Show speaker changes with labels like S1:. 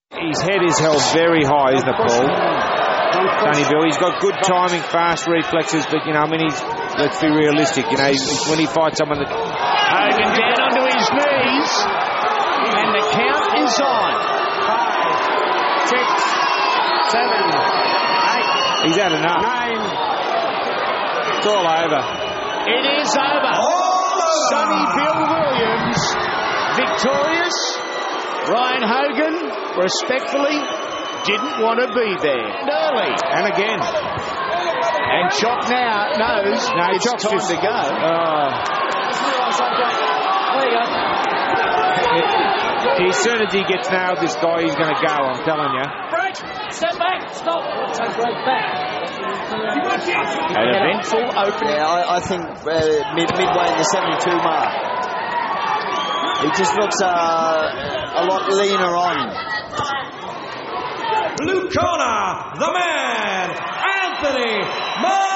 S1: His head is held very high, isn't it, Paul? Sonny Bill, he's got good timing, fast reflexes, but, you know, I mean, let's be realistic, you know, when he fights someone that...
S2: Hogan down onto his knees, and the count is on. 5, 6, 7, 8.
S1: He's had enough.
S2: 9.
S1: It's all over.
S2: It is over. Sonny Bill Williams victorious. Ryan Hogan respectfully didn't want to be there. And early.
S1: And again.
S2: And Chock now knows it's time to go.
S1: As soon as he gets nailed, this guy, he's going to go, I'm telling you.
S3: Break! Step back! Stop! Take break back.
S2: An eventful opening.
S4: Yeah, I think midway in the 72 mark. He just looks a lot leaner on.
S5: Blue corner, the man, Anthony Mundine.